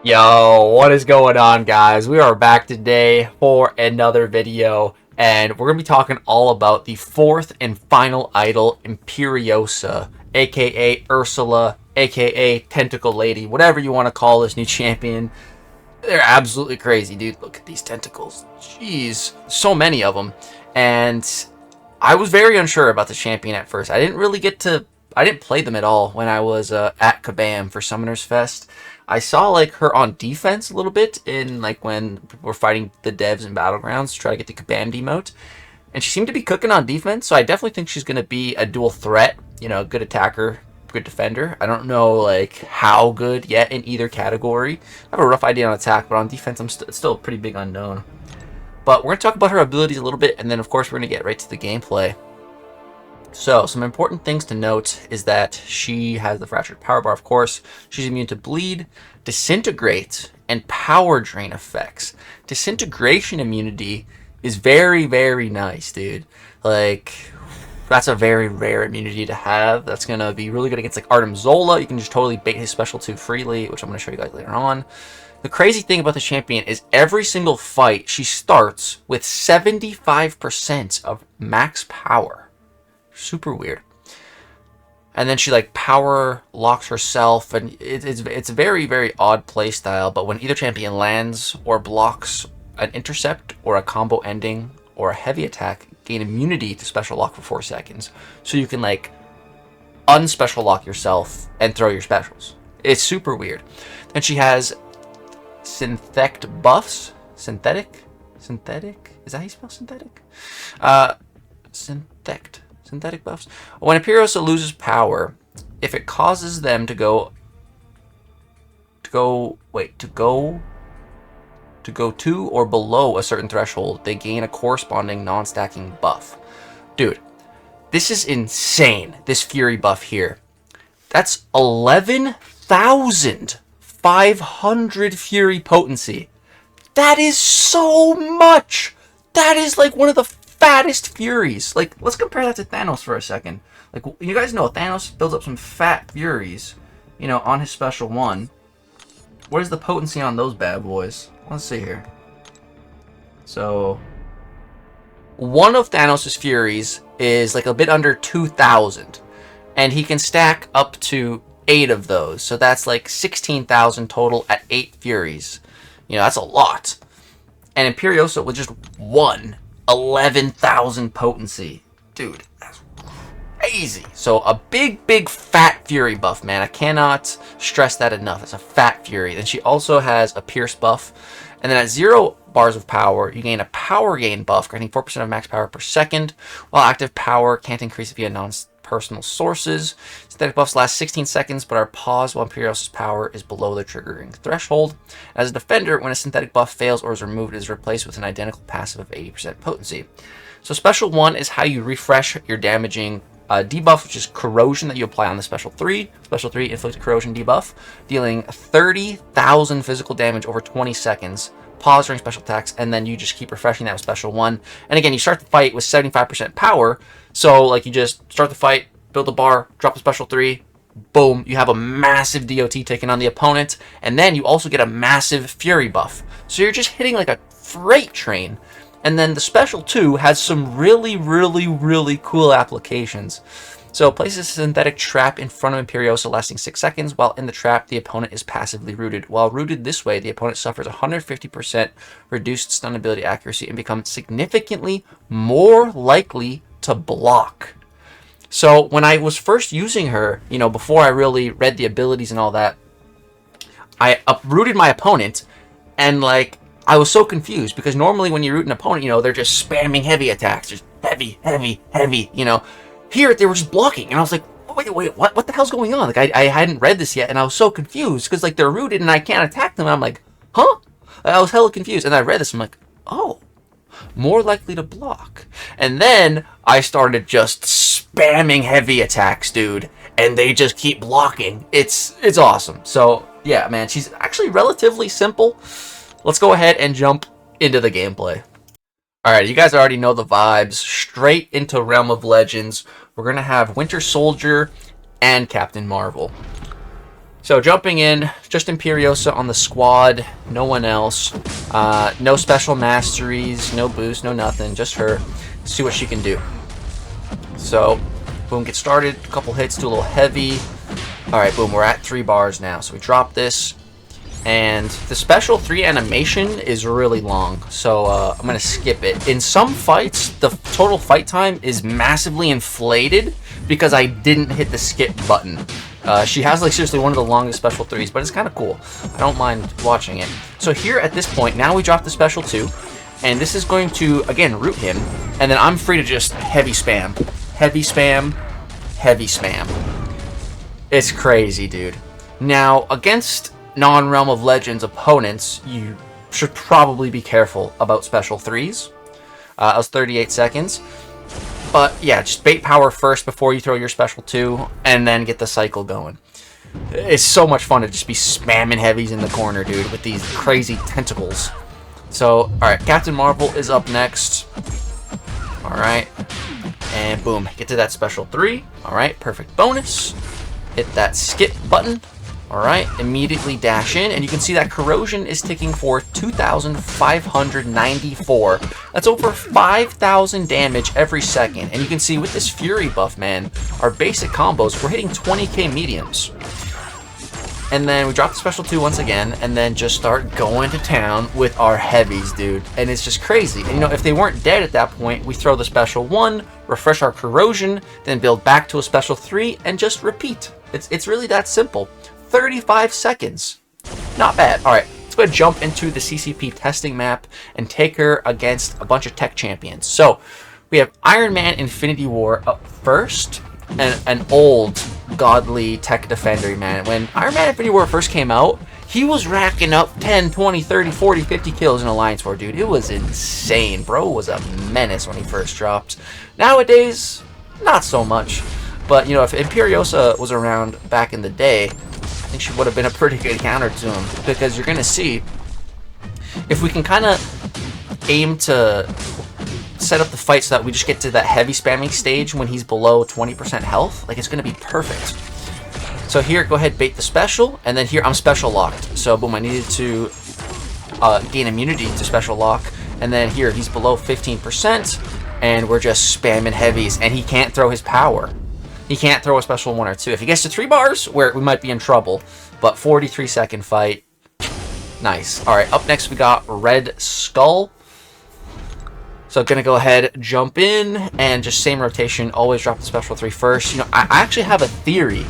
Yo, what is going on, guys? We are back today for another video, and we're going to be talking all about the fourth and final idol, Imperiosa, aka Ursula, aka Tentacle Lady, whatever you want to call this new champion. They're absolutely crazy, dude. Look at these tentacles. Jeez, so many of them. And I was very unsure about the champion at first. I didn't play them at all when I was at Kabam for Summoners Fest. I saw like her on defense a little bit in like when people were fighting the devs in Battlegrounds to try to get the Kabam demote. And she seemed to be cooking on defense, so I definitely think she's going to be a dual threat, good attacker, good defender. I don't know like how good yet in either category. I have a rough idea on attack, but on defense it's still a pretty big unknown. But we're going to talk about her abilities a little bit, and then of course we're going to get right to the gameplay. So, some important things to note is that she has the fractured power bar, of course. She's immune to bleed, disintegrate, and power drain effects. Disintegration immunity is very, very nice, dude. Like, that's a very rare immunity to have. That's going to be really good against, like, Arnim Zola. You can just totally bait his special 2 freely, which I'm going to show you guys later on. The crazy thing about the champion is every single fight, she starts with 75% of max power. Super weird. And then she like power locks herself, and it's a very, very odd play style. But when either champion lands or blocks an intercept or a combo ending or a heavy attack, gain immunity to special lock for 4 seconds. So you can like unspecial lock yourself and throw your specials. It's super weird. Then she has synthetic buffs. Synthetic? Is that how you spell synthetic? Synthetic buffs. When Imperiosa loses power, if it causes them to go to or below a certain threshold, they gain a corresponding non-stacking buff. Dude, this is insane, this Fury buff here. That's 11,500 Fury potency. That is so much! That is like one of the fattest Furies. Like, let's compare that to Thanos for a second. Like, you guys know Thanos builds up some fat Furies, on his special 1. What is the potency on those bad boys? Let's see here. So, one of Thanos' Furies is like a bit under 2,000. And he can stack up to 8 of those. So that's like 16,000 total at 8 Furies. That's a lot. And Imperiosa with just 11,000 potency. Dude, that's crazy. So a big fat Fury buff, man. I cannot stress that enough. It's a fat Fury. Then she also has a Pierce buff. And then at 0 bars of power, you gain a power gain buff, granting 4% of max power per second, while active power can't increase via non-personal sources. Synthetic buffs last 16 seconds, but are paused while Imperiosa's power is below the triggering threshold. As a defender, when a synthetic buff fails or is removed, it is replaced with an identical passive of 80% potency. So special 1 is how you refresh your damaging debuff, which is corrosion that you apply on the special 3. Special 3, inflict corrosion debuff, dealing 30,000 physical damage over 20 seconds. Pause during special attacks, and then you just keep refreshing that with special 1. And again, you start the fight with 75% power, so like you just start the fight, build a bar, drop the special 3, boom, you have a massive DOT taking on the opponent, and then you also get a massive Fury buff. So you're just hitting like a freight train. And then the special 2 has some really cool applications. So places a synthetic trap in front of Imperiosa lasting 6 seconds. While in the trap, the opponent is passively rooted. While rooted this way, the opponent suffers 150% reduced stun ability accuracy and becomes significantly more likely to block. So when I was first using her, before I really read the abilities and all that, I uprooted my opponent, and like I was so confused because normally when you root an opponent, they're just spamming heavy attacks, just heavy. Here they were just blocking, and I was like, wait, what the hell's going on? Like I hadn't read this yet, and I was so confused because like they're rooted and I can't attack them. And I'm like, huh? I was hella confused, and I read this. I'm like, oh, more likely to block. And then I started just spamming heavy attacks, dude, and they just keep blocking. It's awesome. So yeah, man, she's actually relatively simple. Let's go ahead and jump into the gameplay. Alright, you guys already know the vibes. Straight into Realm of Legends. We're going to have Winter Soldier and Captain Marvel. So jumping in, just Imperiosa on the squad, no one else. No special masteries, no boost, no nothing, just her. See what she can do. So, boom, get started, a couple hits, do a little heavy. Alright, boom, we're at 3 bars now. So we drop this. And the special 3 animation is really long, so I'm going to skip it. In some fights, the total fight time is massively inflated because I didn't hit the skip button. She has like seriously one of the longest special 3s, but it's kind of cool. I don't mind watching it. So here at this point, now we drop the special 2, and this is going to, again, root him, and then I'm free to just heavy spam. Heavy spam, heavy spam. It's crazy, dude. Now, against non-Realm of Legends opponents, you should probably be careful about special 3s. That was 38 seconds. But yeah, just bait power first before you throw your special 2, and then get the cycle going. It's so much fun to just be spamming heavies in the corner, dude, with these crazy tentacles. So, alright, Captain Marvel is up next. Alright. And boom, get to that special 3. Alright, perfect bonus. Hit that skip button. Alright, immediately dash in, and you can see that corrosion is ticking for 2,594. That's over 5,000 damage every second. And you can see with this Fury buff, man, our basic combos, we're hitting 20k mediums. And then we drop the special 2 once again, and then just start going to town with our heavies, dude. And it's just crazy. And you know, if they weren't dead at that point, we throw the special 1, refresh our corrosion, then build back to a special 3, and just repeat. It's really that simple. 35 seconds. Not bad. Alright, let's go ahead and jump into the CCP testing map and take her against a bunch of tech champions. So, we have Iron Man Infinity War up first, and an old godly tech defender, man. When Iron Man Infinity War first came out, he was racking up 10, 20, 30, 40, 50 kills in Alliance War, dude. It was insane. Bro was a menace when he first dropped. Nowadays, not so much. But, you know, if Imperiosa was around back in the day, I think she would have been a pretty good counter to him, because you're going to see, if we can kind of aim to set up the fight so that we just get to that heavy spamming stage when he's below 20% health, like, it's going to be perfect. So here, go ahead, bait the special, and then here, I'm special locked. So, boom, I needed to gain immunity to special lock, and then here, he's below 15%, and we're just spamming heavies, and he can't throw his power. He can't throw a special 1 or 2. If he gets to 3 bars, we might be in trouble. But 43-second fight. Nice. Alright, up next we got Red Skull. So gonna go ahead, jump in, and just same rotation, always drop the special 3 first. You know, I actually have a theory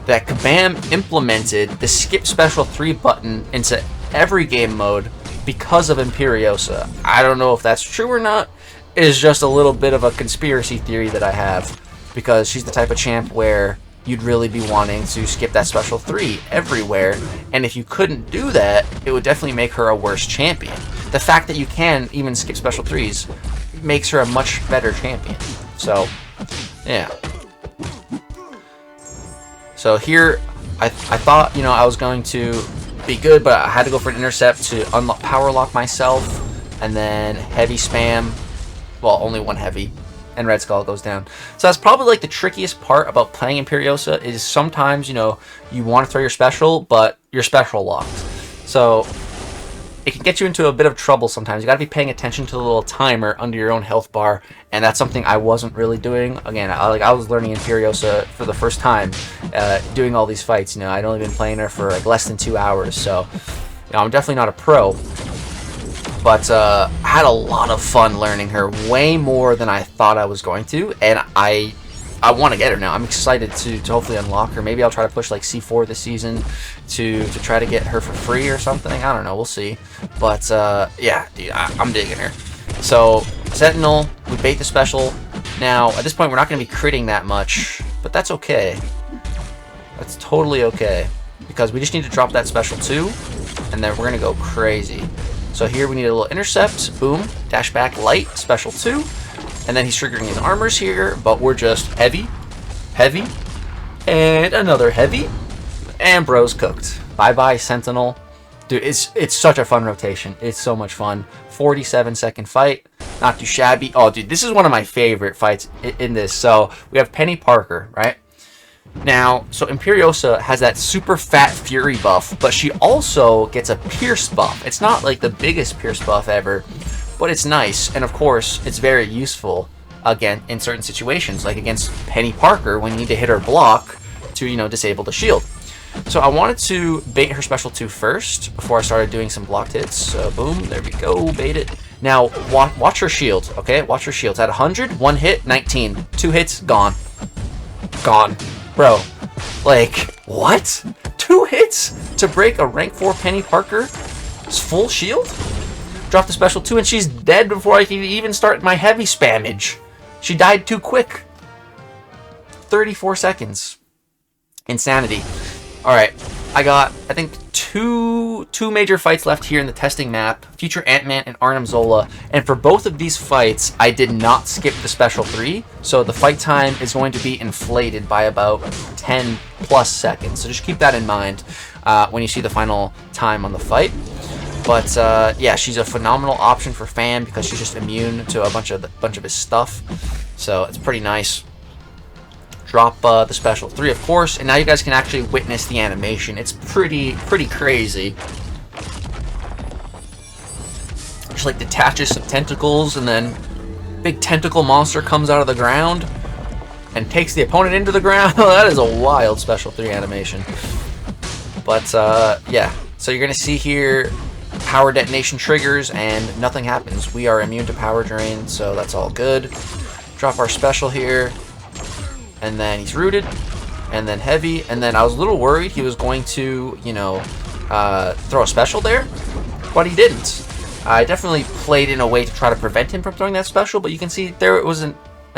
that Kabam implemented the skip special 3 button into every game mode because of Imperiosa. I don't know if that's true or not. It is just a little bit of a conspiracy theory that I have, because she's the type of champ where you'd really be wanting to skip that special 3 everywhere, and if you couldn't do that, it would definitely make her a worse champion. The fact that you can even skip special 3s makes her a much better champion. So, yeah. So here, I thought, you know, I was going to be good, but I had to go for an intercept to unlock, power lock myself, and then heavy spam. Well, only 1 heavy. And Red Skull goes down. So that's probably like the trickiest part about playing Imperiosa, is sometimes, you know, you want to throw your special, but you're special locked. So it can get you into a bit of trouble sometimes. You got to be paying attention to the little timer under your own health bar, and that's something I wasn't really doing. Again, I was learning Imperiosa for the first time, doing all these fights. You know, I'd only been playing her for like less than 2 hours, so you know, I'm definitely not a pro. But I had a lot of fun learning her, way more than I thought I was going to, and I want to get her now. I'm excited to hopefully unlock her. Maybe I'll try to push like C4 this season to try to get her for free or something. I don't know, we'll see. But yeah, dude, I'm digging her. So Sentinel, we bait the special. Now at this point, we're not going to be critting that much, but that's okay. That's totally okay, because we just need to drop that special 2, and then we're going to go crazy. So here we need a little intercept, boom, dash back, light, special 2, and then he's triggering his armors here, but we're just heavy, heavy, and another heavy, and bro's cooked. Bye-bye, Sentinel. Dude, it's such a fun rotation. It's so much fun. 47-second fight, not too shabby. Oh, dude, this is one of my favorite fights in this. So we have Peni Parker, right? Now, so Imperiosa has that super fat Fury buff, but she also gets a Pierce buff. It's not like the biggest Pierce buff ever, but it's nice, and of course, it's very useful, again, in certain situations, like against Peni Parker, when you need to hit her block to, you know, disable the shield. So I wanted to bait her special 2 first, before I started doing some blocked hits. So boom, there we go, bait it. Now, watch her shield, okay? Watch her shield. It's at 100, 1 hit, 19. 2 hits, gone. Gone. Bro, like, what? 2 hits to break a rank 4 Peni Parker's full shield? Drop the special 2 and she's dead before I can even start my heavy spammage. She died too quick. 34 seconds. Insanity. Alright, I got, I think, two major fights left here in the testing map. Future Ant-Man and Arnim Zola. And for both of these fights, I did not skip the special 3. So the fight time is going to be inflated by about 10 plus seconds. So just keep that in mind when you see the final time on the fight. But yeah, she's a phenomenal option for Fan because she's just immune to a bunch of his stuff. So it's pretty nice. Drop the special 3, of course, and now you guys can actually witness the animation. It's pretty crazy. Just like detaches some tentacles, and then big tentacle monster comes out of the ground and takes the opponent into the ground. That is a wild special 3 animation. But yeah, so you're gonna see here power detonation triggers and nothing happens. We are immune to power drain, so that's all good. Drop our special here. And then he's rooted, and then heavy, and then I was a little worried he was going to, you know, throw a special there, but he didn't. I definitely played in a way to try to prevent him from throwing that special, but you can see there was an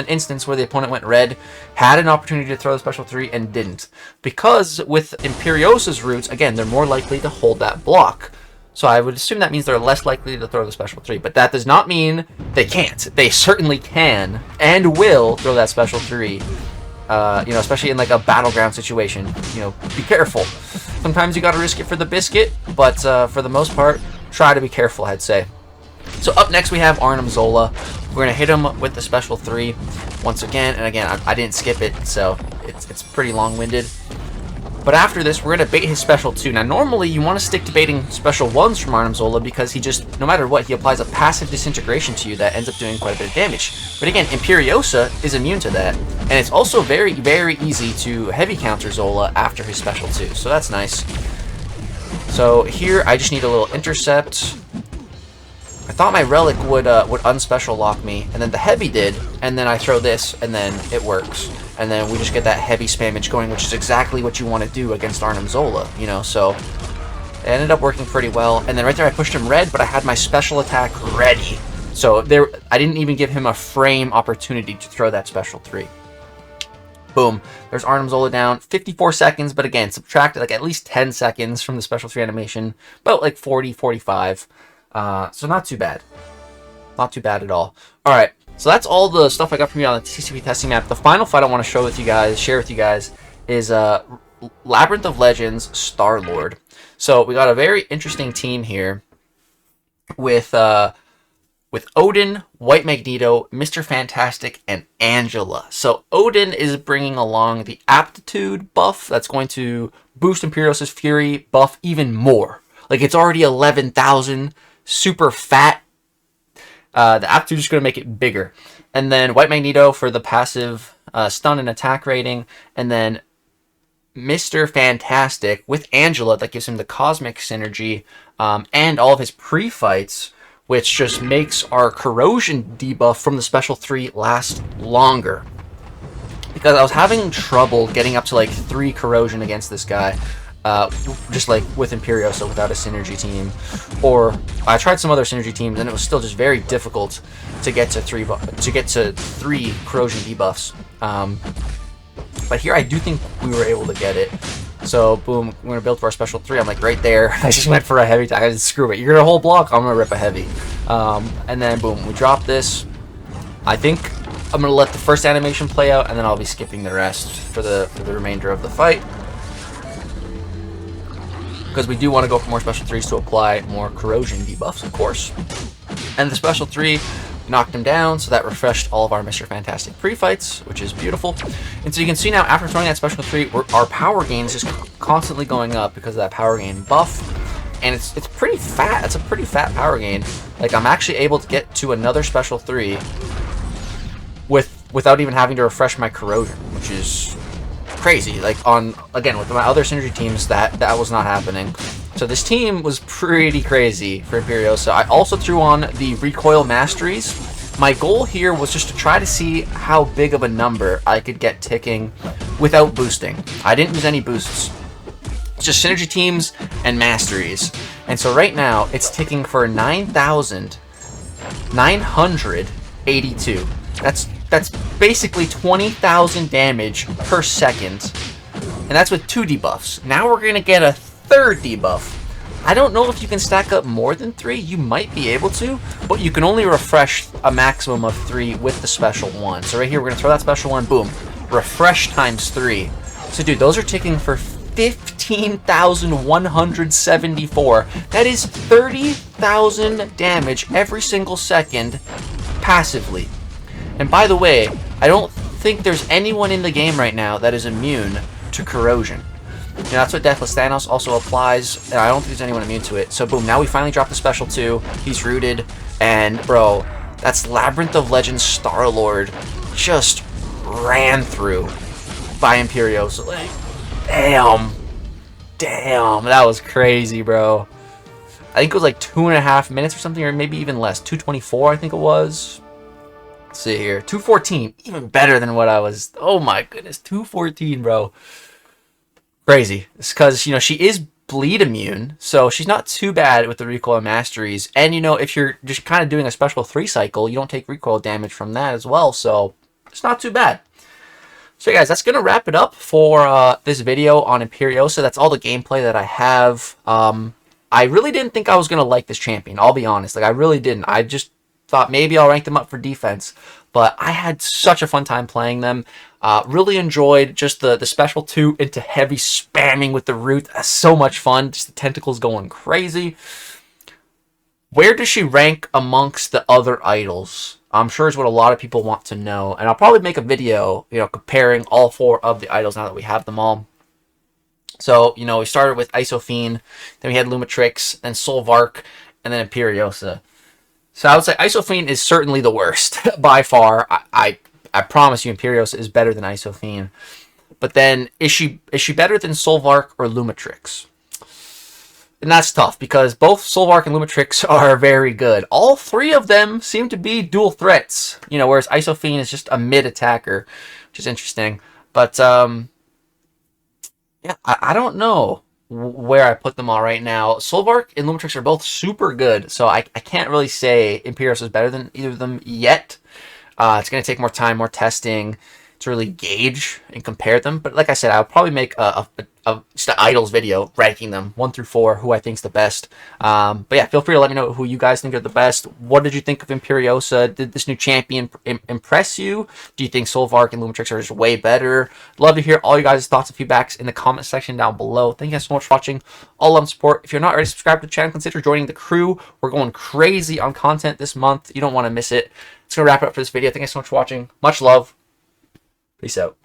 instance where the opponent went red, had an opportunity to throw the special 3, and didn't. Because with Imperiosa's roots, again, they're more likely to hold that block. So I would assume that means they're less likely to throw the special 3, but that does not mean they can't. They certainly can, and will, throw that special 3. You know, especially in like a battleground situation, you know, be careful. Sometimes you gotta risk it for the biscuit, but for the most part, try to be careful, I'd say. So up next we have Arnim Zola. We're gonna hit him with the special 3 once again, and again, I didn't skip it, so it's pretty long-winded. But after this, we're gonna bait his special 2. Now, normally you want to stick to baiting special 1s from Arnim Zola because he just, no matter what, he applies a passive disintegration to you that ends up doing quite a bit of damage. But again, Imperiosa is immune to that, and it's also very easy to heavy counter Zola after his special 2. So that's nice. So here, I just need a little intercept. I thought my relic would unspecial lock me, and then the heavy did, and then I throw this, and then it works. And then we just get that heavy spammage going, which is exactly what you want to do against Arnim Zola, you know, so it ended up working pretty well. And then right there I pushed him red, but I had my special attack ready. So there, I didn't even give him a frame opportunity to throw that special 3. Boom. There's Arnim Zola down. 54 seconds, but again, subtracted like at least 10 seconds from the special 3 animation. About like 40, 45. So not too bad. Not too bad at all. Alright, so that's all the stuff I got from you on the CCP testing map. The final fight I want to share with you guys, is Labyrinth of Legends Star-Lord. So we got a very interesting team here with Odin, White Magneto, Mr. Fantastic, and Angela. So Odin is bringing along the aptitude buff that's going to boost Imperiosa's Fury buff even more. Like, it's already 11,000, super fat. The aptitude is going to make it bigger. And then White Magneto for the passive stun and attack rating. And then Mr. Fantastic with Angela that gives him the cosmic synergy and all of his pre-fights, which just makes our corrosion debuff from the special 3 last longer. Because I was having trouble getting up to like 3 corrosion against this guy. Just like with Imperiosa without a synergy team, or I tried some other synergy teams and it was still just very difficult to get to 3 corrosion debuffs. But here I do think we were able to get it. So boom, we're gonna build for our special 3. I'm like right there. I just went for a heavy attack. I said, screw it. You're gonna hold block. I'm gonna rip a heavy. And then boom, we drop this. I think I'm gonna let the first animation play out, and then I'll be skipping the rest for the remainder of the fight. Because we do want to go for more special 3s to apply more corrosion debuffs, of course. And the special 3 knocked him down, so that refreshed all of our Mr. Fantastic pre-fights, which is beautiful. And so you can see now, after throwing that special 3, our power gain is just constantly going up because of that power gain buff. And it's pretty fat. It's a pretty fat power gain. Like, I'm actually able to get to another special 3 without even having to refresh my corrosion, which is crazy. Like, again, with my other synergy teams, that was not happening. So this team was pretty crazy for Imperiosa. I also threw on the recoil masteries. My goal here was just to try to see how big of a number I could get ticking without boosting. I didn't use any boosts. It's just synergy teams and masteries. And so right now, it's ticking for 9,982. That's basically 20,000 damage per second. And that's with 2 debuffs. Now we're going to get a 3rd debuff. I don't know if you can stack up more than 3. You might be able to, but you can only refresh a maximum of 3 with the special 1. So right here, we're going to throw that special 1, boom. Refresh times 3. So dude, those are ticking for 15,174. That is 30,000 damage every single second passively. And by the way, I don't think there's anyone in the game right now that is immune to corrosion. You know, that's what Deathless Thanos also applies, and I don't think there's anyone immune to it. So boom, now we finally dropped the special 2. He's rooted, and bro, that's Labyrinth of Legends Star-Lord just ran through by Imperiosa. Like, damn, that was crazy, bro. I think it was like 2.5 minutes or something, or maybe even less. 2:24, I think it was. Let's see here, 2:14, even better than what I was. Oh my goodness, 2:14, bro. Crazy. It's because, you know, she is bleed immune, so she's not too bad with the recoil masteries. And, you know, if you're just kind of doing a special 3 cycle, you don't take recoil damage from that as well, so it's not too bad. So, guys, that's going to wrap it up for this video on Imperiosa. That's all the gameplay that I have. I really didn't think I was going to like this champion, I'll be honest. Like, I really didn't. I just thought maybe I'll rank them up for defense. But I had such a fun time playing them. Really enjoyed just the special 2 into heavy spamming with the root. That's so much fun. Just the tentacles going crazy. Where does she rank amongst the other idols? I'm sure is what a lot of people want to know. And I'll probably make a video, you know, comparing all 4 of the idols now that we have them all. So, you know, we started with Isofiend, then we had Lumitrix, then Solvark, and then Imperiosa. So I would say Isofiend is certainly the worst by far. I promise you, Imperiosa is better than Isofiend. But then, is she better than Solvark or Lumitrix? And that's tough because both Solvark and Lumitrix are very good. All 3 of them seem to be dual threats. You know, whereas Isofiend is just a mid attacker, which is interesting. But yeah, I don't know where I put them all right now. Solvark and Lumitrix are both super good, so I can't really say Imperiosa is better than either of them yet. It's going to take more time, more testing to really gauge and compare them. But like I said, I'll probably make just an idols video ranking them 1 through 4, who I think is the best. But yeah, feel free to let me know who you guys think are the best. What did you think of Imperiosa? Did this new champion impress you? Do you think Solvark and Lumitrix are just way better? Love to hear all you guys' thoughts and feedbacks in the comment section down below. Thank you guys so much for watching. All love and support. If you're not already subscribed to the channel, consider joining the crew. We're going crazy on content this month. You don't want to miss it. It's going to wrap it up for this video. Thank you so much for watching. Much love. Peace out.